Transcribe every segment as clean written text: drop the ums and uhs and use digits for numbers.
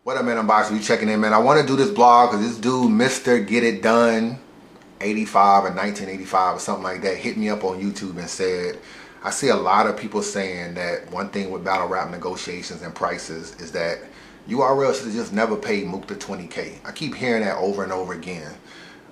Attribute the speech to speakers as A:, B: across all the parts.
A: What up, man? UnbiasReview checking in, man. I want to do this blog because this dude, Mr. Get It Done 85 or 1985 or something like that, hit me up on YouTube and said, I see a lot of people saying that one thing with battle rap negotiations and prices is that URL should have just never paid Mook the 20K. I keep hearing that over and over again.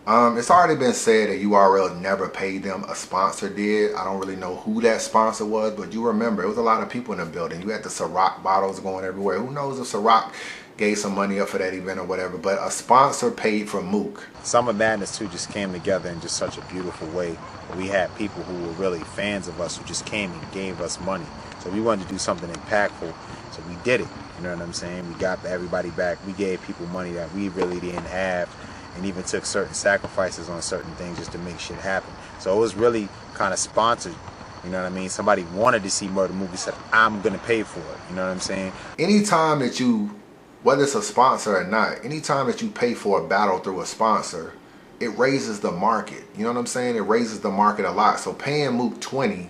A: It's already been said that URL never paid them. A sponsor did. I don't really know who that sponsor was, but you remember, it was a lot of people in the building. You had the Ciroc bottles going everywhere. Who knows if Ciroc gave some money up for that event or whatever, but a sponsor paid for Mook.
B: Summer Madness 2 just came together in just such a beautiful way. We had people who were really fans of us who just came and gave us money. So we wanted to do something impactful, so we did it. You know what I'm saying? We got everybody back. We gave people money that we really didn't have, and even took certain sacrifices on certain things just to make shit happen. So it was really kind of sponsored. You know what I mean? Somebody wanted to see Murder Movie, said, I'm going to pay for it. You know what I'm saying?
A: Anytime that you, whether it's a sponsor or not, anytime that you pay for a battle through a sponsor, it raises the market. You know what I'm saying? It raises the market a lot. So paying Mook 20,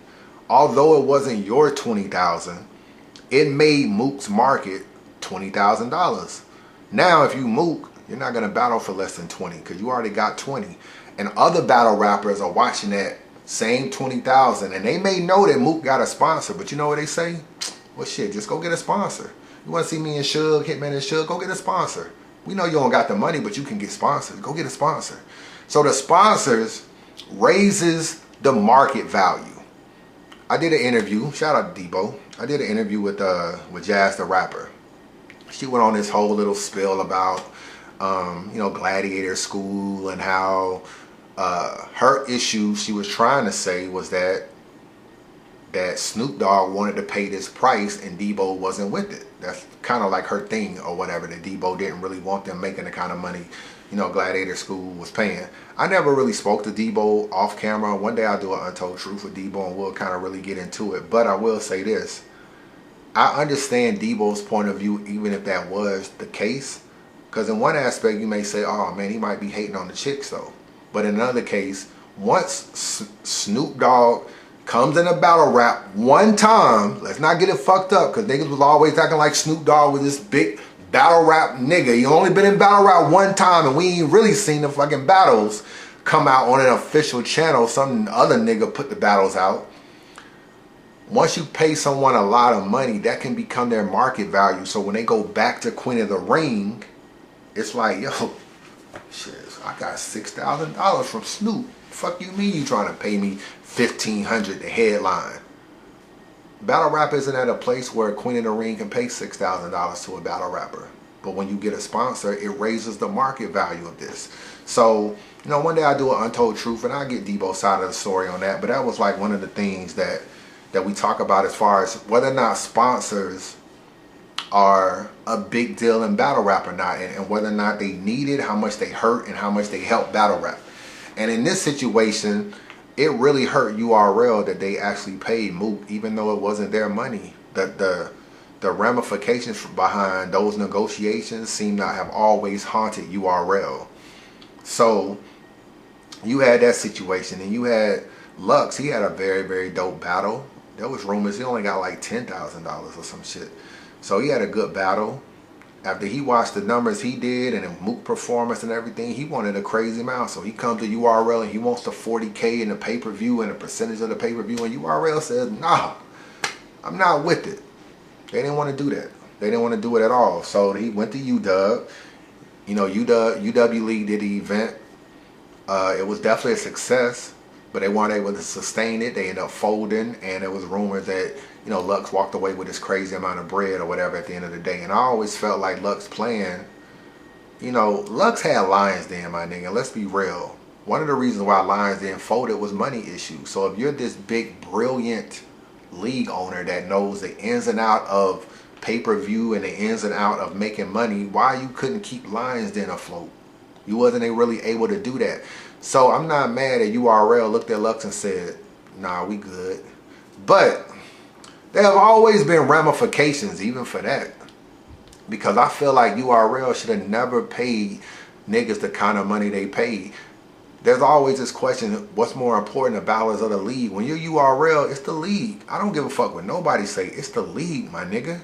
A: although it wasn't your $20,000, it made Mook's market $20,000. Now, if you Mook, you're not going to battle for less than 20 because you already got 20. And other battle rappers are watching that same 20,000, and they may know that Mook got a sponsor, but you know what they say? Well, shit, just go get a sponsor. You want to see me and Suge, Hitman and Suge, go get a sponsor. We know you don't got the money, but you can get sponsors. Go get a sponsor. So the sponsors raises the market value. I did an interview, shout out to Debo. I did an interview with Jazz the Rapper. She went on this whole little spill about you know, Gladiator School and how her issue she was trying to say was that Snoop Dogg wanted to pay this price and Debo wasn't with it. That's kind of like her thing or whatever, that Debo didn't really want them making the kind of money, you know, Gladiator School was paying. I never really spoke to Debo off camera. One day I'll do an Untold Truth with Debo and we'll kind of really get into it. But I will say this. I understand Debo's point of view even if that was the case. Because in one aspect you may say, oh man, he might be hating on the chicks though. But in another case, once Snoop Dogg comes in a battle rap one time, let's not get it fucked up, because niggas was always acting like Snoop Dogg was this big battle rap nigga. He only been in battle rap one time and we ain't really seen the fucking battles come out on an official channel. Some other nigga put the battles out. Once you pay someone a lot of money, that can become their market value. So when they go back to Queen of the Ring, it's like, yo, shit, I got $6,000 from Snoop. Fuck you mean you trying to pay me $1,500 the headline? Battle rap isn't at a place where Queen of the Ring can pay $6,000 to a battle rapper. But when you get a sponsor, it raises the market value of this. So, you know, one day I do an Untold Truth and I get Debo's side of the story on that. But that was like one of the things that we talk about as far as whether or not sponsors are a big deal in battle rap or not, and whether or not they need it, how much they hurt, and how much they help battle rap. And in this situation, it really hurt URL that they actually paid Mook, even though it wasn't their money. The ramifications behind those negotiations seem to have always haunted URL. So you had that situation, and you had Lux. He had a very, very dope battle. There was rumors he only got like $10,000 or some shit. So he had a good battle. After he watched the numbers he did and the Mook performance and everything, he wanted a crazy amount. So he comes to URL and he wants the 40K in the pay-per-view and a percentage of the pay-per-view. And URL says, nah, I'm not with it. They didn't want to do that. They didn't want to do it at all. So he went to UDUB. You know, UW League did the event. It was definitely a success, but they weren't able to sustain it. They ended up folding, and there was rumors that, you know, Lux walked away with this crazy amount of bread or whatever at the end of the day. And I always felt like Lux playing, you know, Lux had Lions Den, my nigga. Let's be real. One of the reasons why Lions Den folded was money issues. So if you're this big, brilliant league owner that knows the ins and out of pay-per-view and the ins and out of making money, why you couldn't keep Lions Den afloat? You wasn't really able to do that. So I'm not mad at URL looked at Lux and said, nah, we good. But there have always been ramifications even for that. Because I feel like URL should have never paid niggas the kind of money they paid. There's always this question, what's more important, the balance of the league? When you're URL, it's the league. I don't give a fuck what nobody say. It's the league, my nigga.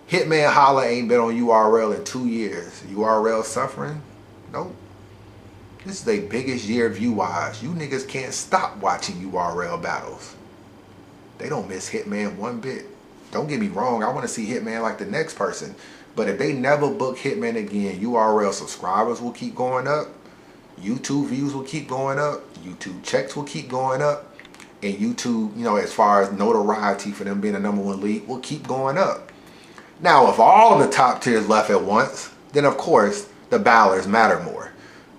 A: Hitman Holla ain't been on URL in 2 years. URL suffering? Nope. This is their biggest year view-wise. You niggas can't stop watching URL battles. They don't miss Hitman one bit. Don't get me wrong, I want to see Hitman like the next person. But if they never book Hitman again, URL subscribers will keep going up. YouTube views will keep going up. YouTube checks will keep going up. And YouTube, you know, as far as notoriety for them being the #1 league, will keep going up. Now, if all of the top tiers left at once, then of course, the battlers matter more.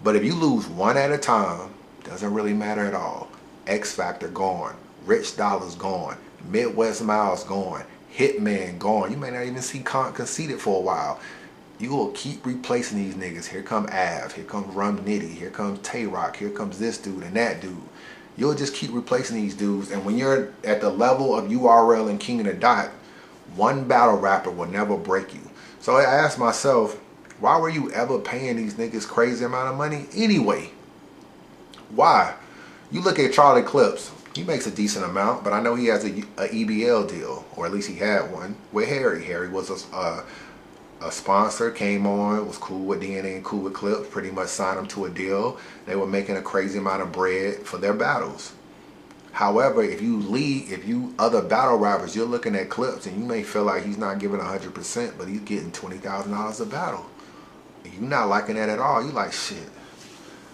A: But if you lose one at a time, doesn't really matter at all. X Factor gone. Rich Dollar's gone. Midwest Miles gone. Hitman gone. You may not even see Conceited for a while. You will keep replacing these niggas. Here come Av. Here comes Rum Nitty. Here comes Tay-Rock. Here comes this dude and that dude. You'll just keep replacing these dudes. And when you're at the level of URL and King of the Dot, one battle rapper will never break you. So I asked myself, why were you ever paying these niggas crazy amount of money anyway? Why? You look at Charlie Clips. He makes a decent amount, but I know he has a EBL deal, or at least he had one, with Harry. Harry was a sponsor, came on, was cool with DNA and cool with Clips, pretty much signed him to a deal. They were making a crazy amount of bread for their battles. However, if you other battle rappers, you're looking at Clips and you may feel like he's not giving 100%, but he's getting $20,000 a battle. And you're not liking that at all. You like, shit,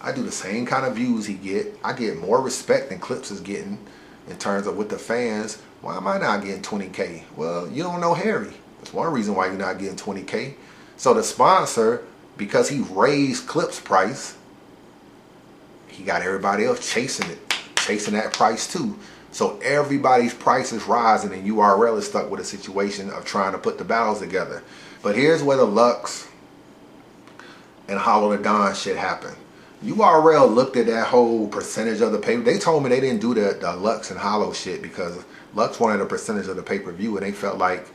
A: I do the same kind of views he get. I get more respect than Clips is getting in terms of with the fans. Why am I not getting 20K? Well, you don't know Harry. That's one reason why you're not getting 20K. So the sponsor, because he raised Clips' price, he got everybody else chasing that price too. So everybody's price is rising and URL is stuck with a situation of trying to put the battles together. But here's where the Lux and Hollow the Don shit happened. URL looked at that whole percentage of the pay. They told me they didn't do the Lux and Hollow shit because Lux wanted a percentage of the pay-per-view, and they felt like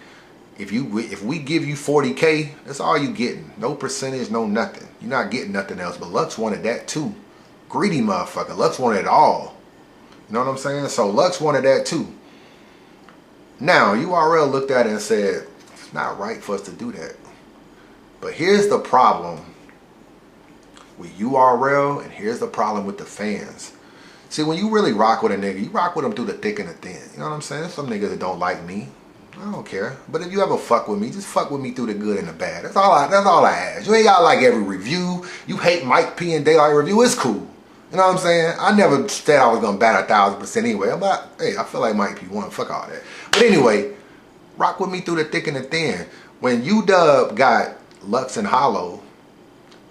A: if we give you 40K, that's all you getting. No percentage, no nothing. You're not getting nothing else. But Lux wanted that too. Greedy motherfucker. Lux wanted it all. You know what I'm saying? So Lux wanted that too. Now, URL looked at it and said, it's not right for us to do that. But here's the problem with URL, and here's the problem with the fans. See, when you really rock with a nigga, you rock with them through the thick and the thin. You know what I'm saying? Some niggas that don't like me, I don't care. But if you ever fuck with me, just fuck with me through the good and the bad. That's all I ask. You ain't gotta like every review. You hate Mike P and Daylight Review, it's cool. You know what I'm saying? I never said I was gonna bat 1,000% anyway. But hey, I feel like Mike P won. Fuck all that. But anyway, rock with me through the thick and the thin. When UDUB got Lux and Hollow,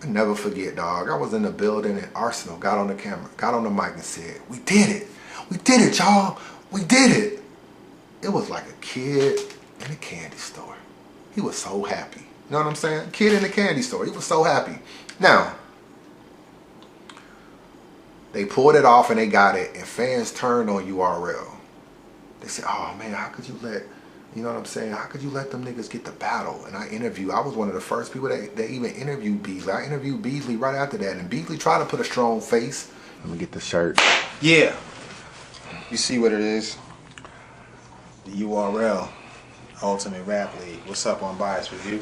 A: I never forget, dog. I was in the building and Arsenal got on the camera, got on the mic and said, "We did it. We did it, y'all. We did it." It was like a kid in a candy store. He was so happy. You know what I'm saying? Kid in a candy store. He was so happy. Now, they pulled it off and they got it, and fans turned on URL. They said, "Oh man, how could you let, you know what I'm saying? How could you let them niggas get the battle?" And I was one of the first people that even interviewed Beasley. I interviewed Beasley right after that, and Beasley tried to put a strong face. Let me get the shirt. Yeah. You see what it is? The URL, Ultimate Rap League. What's up on UnbiasReview?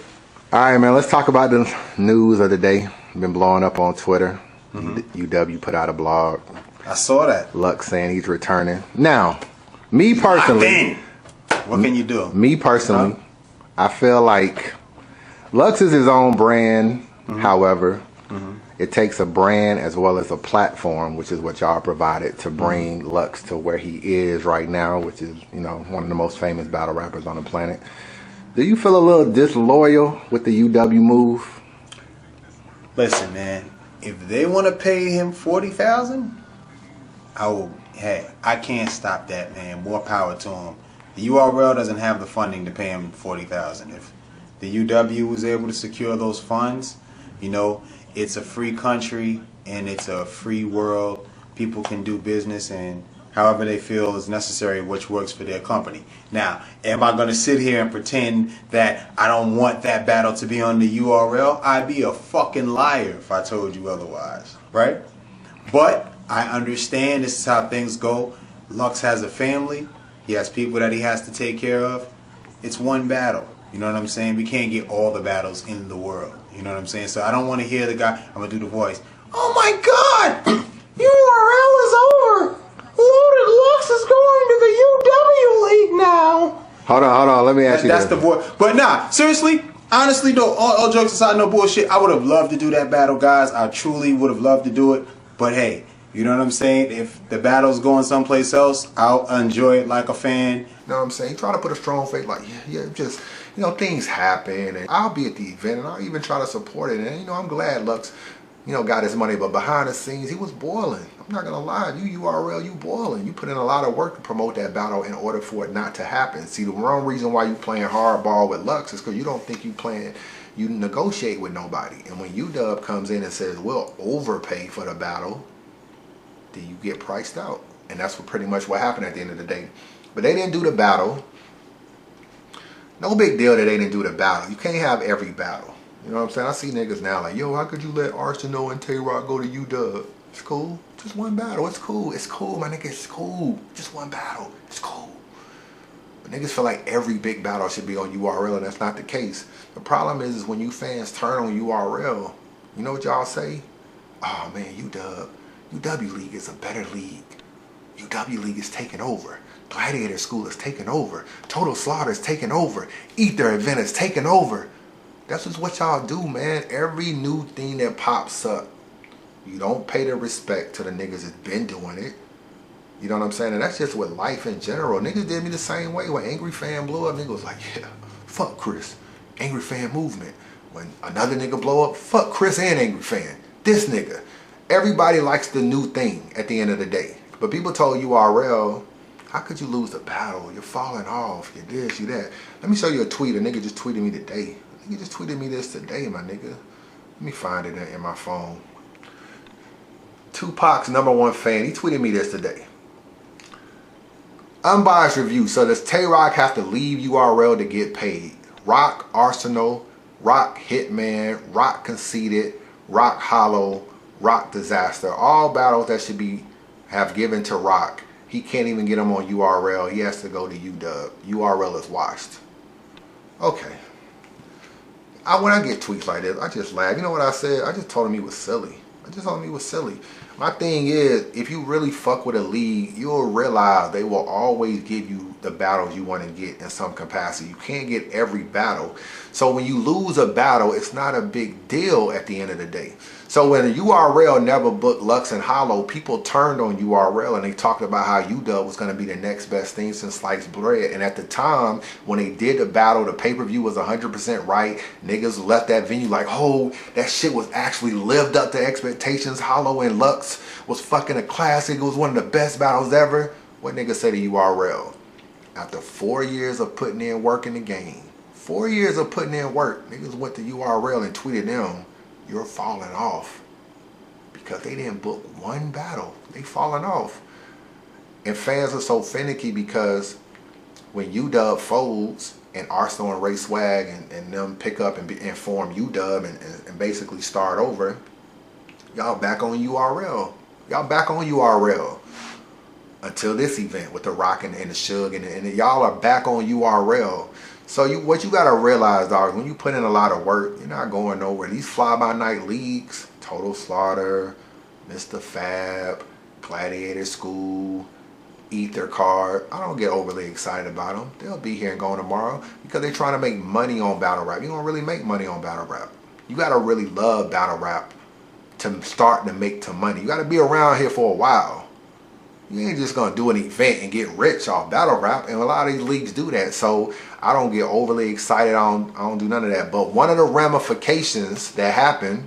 A: All right, man, let's talk about the news of the day. Been blowing up on Twitter. UW put out a blog.
B: I saw that.
A: Lux saying he's returning. Now, me personally,
B: what can you do?
A: Me personally, I feel like Lux is his own brand. However, it takes a brand as well as a platform, which is what y'all provided, to bring Lux to where he is right now, which is, you know, one of the most famous battle rappers on the planet. Do you feel a little disloyal with the UW move?
B: Listen, man, if they want to pay him $40,000, I can't stop that, man. More power to him. The URL doesn't have the funding to pay him $40,000. If the UW was able to secure those funds, you know, it's a free country and it's a free world. People can do business and however they feel is necessary, which works for their company. Now, am I going to sit here and pretend that I don't want that battle to be on the URL? I'd be a fucking liar if I told you otherwise, right? But I understand this is how things go. Lux has a family. He has people that he has to take care of. it's one battle. You know what I'm saying? We can't get all the battles in the world. You know what I'm saying? So I don't want to hear the guy. I'm gonna do the voice. Oh my God! URL is over. Loaded Lux is going to the UW League now.
A: Hold on. Let me ask you.
B: That's the voice. But nah, seriously. Honestly though, all jokes aside, no bullshit. I would have loved to do that battle, guys. I truly would have loved to do it. But hey, you know what I'm saying? If the battle's going someplace else, I'll enjoy it like a fan.
A: You know what I'm saying? Try to put a strong face, like, yeah, just, you know, things happen, and I'll be at the event, and I'll even try to support it, and, you know, I'm glad Lux, you know, got his money, but behind the scenes, he was boiling. I'm not gonna lie, you URL, you boiling. You put in a lot of work to promote that battle in order for it not to happen. See, the wrong reason why you playing hardball with Lux is because you don't think you negotiate with nobody, and when UDUB comes in and says, we'll overpay for the battle, then you get priced out, and that's pretty much what happened at the end of the day. But they didn't do the battle. No big deal that they didn't do the battle. You can't have every battle. You know what I'm saying? I see niggas now like, yo, how could you let Arsenal and Tay-Rock go to UDUB? It's cool. Just one battle. It's cool. It's cool, my nigga. It's cool. Just one battle. It's cool. But niggas feel like every big battle should be on URL, and that's not the case. The problem is when you fans turn on URL, you know what y'all say? Oh, man, UW League is a better league. UW League is taking over. Gladiator School is taking over. Total Slaughter is taking over. Eat Their Event is taking over. That's just what y'all do, man. Every new thing that pops up, you don't pay the respect to the niggas that's been doing it. You know what I'm saying? And that's just with life in general. Niggas did me the same way. When Angry Fan blew up, niggas was like, yeah, fuck Chris. Angry Fan movement. When another nigga blow up, fuck Chris and Angry Fan. This nigga. Everybody likes the new thing at the end of the day. But people told URL, how could you lose the battle? You're falling off. You're this, you that. Let me show you a tweet. A nigga just tweeted me today. A nigga just tweeted me this today, my nigga. Let me find it in my phone. Tupac's #1 fan. He tweeted me this today. Unbiased review. So does Tay-Rock have to leave URL to get paid? Rock Arsenal, Rock Hitman, Rock Conceited, Rock Hollow, Rock Disaster. All battles that should have given to Rock. He can't even get them on URL. He has to go to UDUB. URL is washed. Okay. When I get tweets like this, I just laugh. You know what I said? I just told him he was silly. My thing is, if you really fuck with a league, you'll realize they will always give you the battles you want to get in some capacity. You can't get every battle. So when you lose a battle, it's not a big deal at the end of the day. So when URL never booked Lux and Hollow, people turned on URL and they talked about how UDUB was going to be the next best thing since sliced bread. And at the time, when they did the battle, the pay-per-view was 100% right. Niggas left that venue like, oh, that shit was actually lived up to expectations. Hollow and Lux was fucking a classic. It was one of the best battles ever. What niggas say to URL? After 4 years of putting in work in the game, 4 years of putting in work, niggas went to URL and tweeted them, you're falling off, because they didn't book one battle. They falling off. And fans are so finicky because when UDUB folds and Arsenal and Ray Swag and them pick up and form UDUB and basically start over, y'all back on URL. Y'all back on URL until this event with the Rock and the Suge, and y'all are back on URL. So what you gotta realize, dog, when you put in a lot of work, you're not going nowhere. These fly-by-night leagues, Total Slaughter, Mr. Fab, Gladiator School, Eat Their Card, I don't get overly excited about them. They'll be here and going tomorrow because they're trying to make money on battle rap. You don't really make money on battle rap. You gotta really love battle rap to start to make some money. You gotta be around here for a while. You ain't just gonna do an event and get rich off battle rap, and a lot of these leagues do that. So I don't get overly excited. I don't do none of that. But one of the ramifications that happened,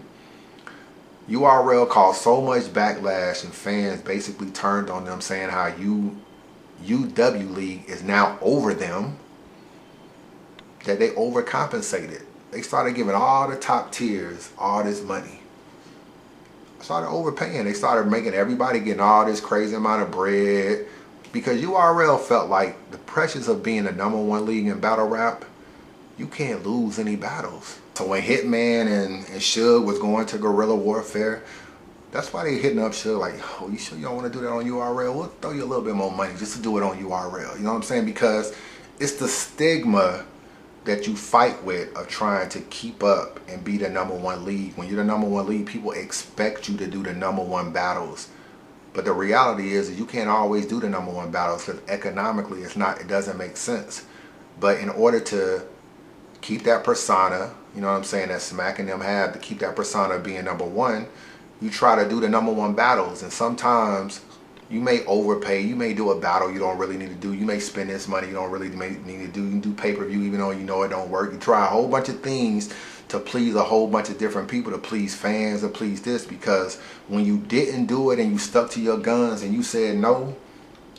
A: URL caused so much backlash, and fans basically turned on them, saying how UW League is now over them, that they overcompensated. They started giving all the top tiers all this money. Started overpaying. They started making everybody getting all this crazy amount of bread because URL felt like the pressures of being the #1 league in battle rap, you can't lose any battles. So when Hitman and Suge was going to guerrilla warfare, that's why they hitting up Suge like, oh, you sure you don't want to do that on URL? We'll throw you a little bit more money just to do it on URL. You know what I'm saying? Because It's the stigma that you fight with of trying to keep up and be the #1 league. When you're the #1 league, people expect you to do the #1 battles. But the reality is that you can't always do the #1 battles because economically it doesn't make sense. But in order to keep that persona, you know what I'm saying, that Smack and them have, to keep that persona of being #1, you try to do the #1 battles. And sometimes you may overpay. You may do a battle you don't really need to do. You may spend this money you don't really need to do. You can do pay-per-view even though you know it don't work. You try a whole bunch of things to please a whole bunch of different people, to please fans, to please this, because when you didn't do it and you stuck to your guns and you said no,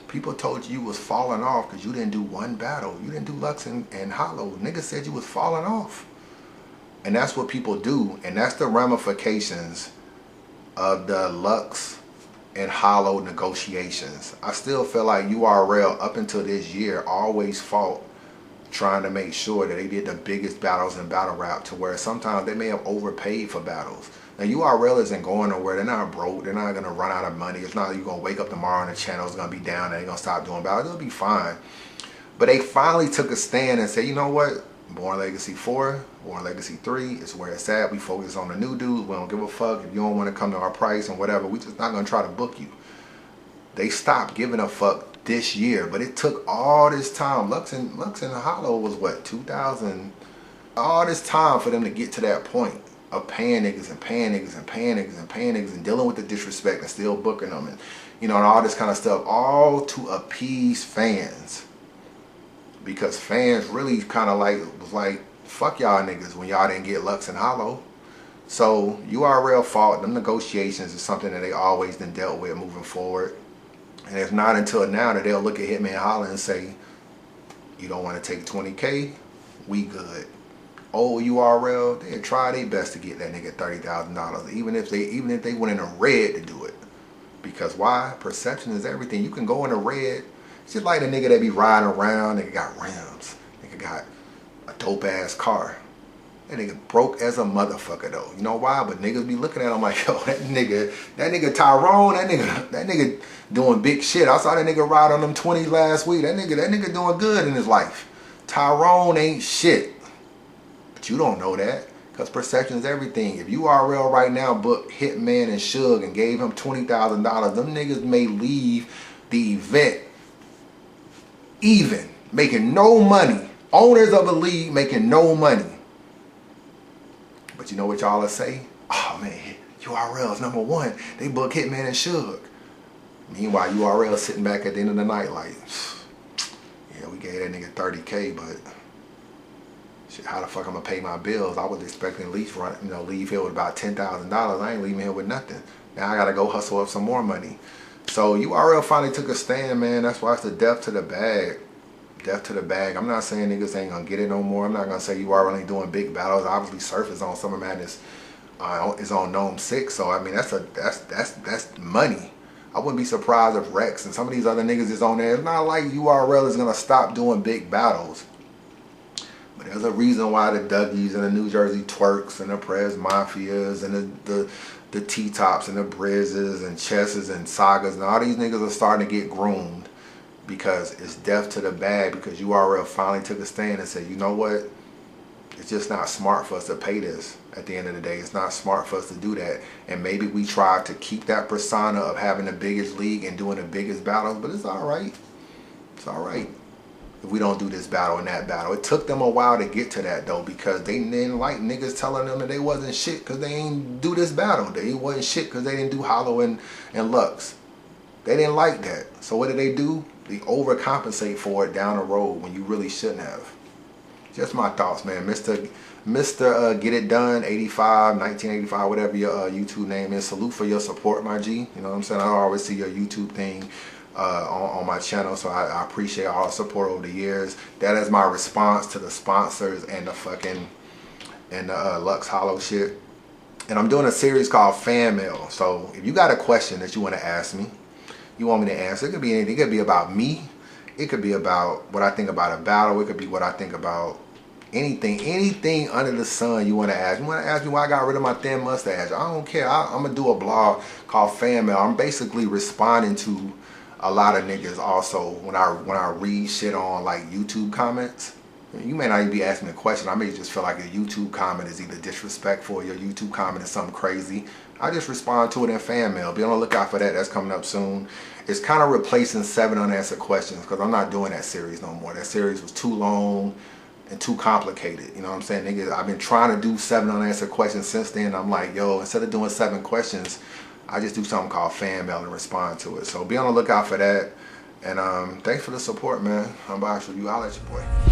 A: people told you was falling off because you didn't do one battle. You didn't do Lux and Hollow. Niggas said you was falling off. And that's what people do. And that's the ramifications of the Lux and Hollow negotiations. I still feel like URL up until this year always fought trying to make sure that they did the biggest battles in battle rap, to where sometimes they may have overpaid for battles. Now URL isn't going nowhere. They're not broke. They're not going to run out of money. It's not like you're going to wake up tomorrow and the channel's going to be down and they're going to stop doing battles. It'll be fine. But they finally took a stand and said, you know what? Born Legacy 4, Born Legacy 3 is where it's at. We focus on the new dudes. We don't give a fuck. If you don't want to come to our price and whatever, we just not going to try to book you. They stopped giving a fuck this year, but it took all this time. Lux and Hollow was what, 2000? All this time for them to get to that point of paying niggas and paying niggas and paying niggas and paying niggas and dealing with the disrespect and still booking them and, you know, and all this kind of stuff, all to appease fans. Because fans really kind of was like, fuck y'all niggas when y'all didn't get Lux and Hollow. So URL fault, them negotiations is something that they always been dealt with moving forward. And it's not until now that they'll look at Hitman Holla and say, you don't want to take 20K? We good. Oh, URL, they'll try their best to get that nigga $30,000, even if they went in the red to do it. Because why? Perception is everything. You can go in the red. It's just like the nigga that be riding around, nigga got rims, nigga got a dope ass car. That nigga broke as a motherfucker though. You know why? But niggas be looking at him like, yo, that nigga Tyrone, that nigga doing big shit. I saw that nigga ride on them 20s last week. That nigga doing good in his life. Tyrone ain't shit. But you don't know that. Because perception is everything. If URL right now booked Hitman and Suge and gave him $20,000, them niggas may leave the event even, making no money. Owners of a league making no money. But you know what y'all say? Oh man, URL's #1. They book Hitman and Suge. Meanwhile, URL sitting back at the end of the night like, yeah, we gave that nigga 30K, but shit, how the fuck I'm gonna pay my bills? I was expecting at least leave here with about $10,000. I ain't leaving here with nothing. Now I gotta go hustle up some more money. So URL finally took a stand, man. That's why it's the death to the bag. Death to the bag. I'm not saying niggas ain't gonna get it no more. I'm not gonna say URL ain't doing big battles. Obviously Surf is on Summer Madness, is on Gnome 6. So I mean that's money. I wouldn't be surprised if Rex and some of these other niggas is on there. It's not like URL is gonna stop doing big battles. But there's a reason why the Dougies and the New Jersey Twerks and the Prez Mafias and the T-Tops and the Brizzes and Chesses and Sagas and all these niggas are starting to get groomed, because it's death to the bag, because URL finally took a stand and said, you know what? It's just not smart for us to pay this at the end of the day. It's not smart for us to do that. And maybe we try to keep that persona of having the biggest league and doing the biggest battles, but it's all right. It's all right if we don't do this battle and that battle. It took them a while to get to that though, because they didn't like niggas telling them that they wasn't shit because they ain't do this battle. They wasn't shit because they didn't do Hollow and Lux. They didn't like that. So what did they do? They overcompensate for it down the road when you really shouldn't have. Just my thoughts, man. Mr. Get It Done 85, 1985, whatever your YouTube name is. Salute for your support, my G. You know what I'm saying? I always see your YouTube thing on my channel, so I appreciate all the support over the years. That is my response to the sponsors and the fucking Lux Hollow shit. And I'm doing a series called Fan Mail. So if you got a question that you want to ask me, you want me to answer, it could be anything. It could be about me. It could be about what I think about a battle. It could be what I think about anything under the sun you want to ask. You want to ask me why I got rid of my thin mustache? I don't care. I'm going to do a blog called Fan Mail. I'm basically responding to a lot of niggas also, when I read shit on like YouTube comments, you may not even be asking me a question. I may just feel like a YouTube comment is either disrespectful or your YouTube comment is something crazy. I just respond to it in fan mail. Be on the lookout for that. That's coming up soon. It's kind of replacing 7 unanswered questions because I'm not doing that series no more. That series was too long and too complicated. You know what I'm saying? Niggas, I've been trying to do 7 unanswered questions since then. I'm like, yo, instead of doing 7 questions, I just do something called fan mail and respond to it. So be on the lookout for that. And thanks for the support, man. Unbiased Review. I'll let you, boy.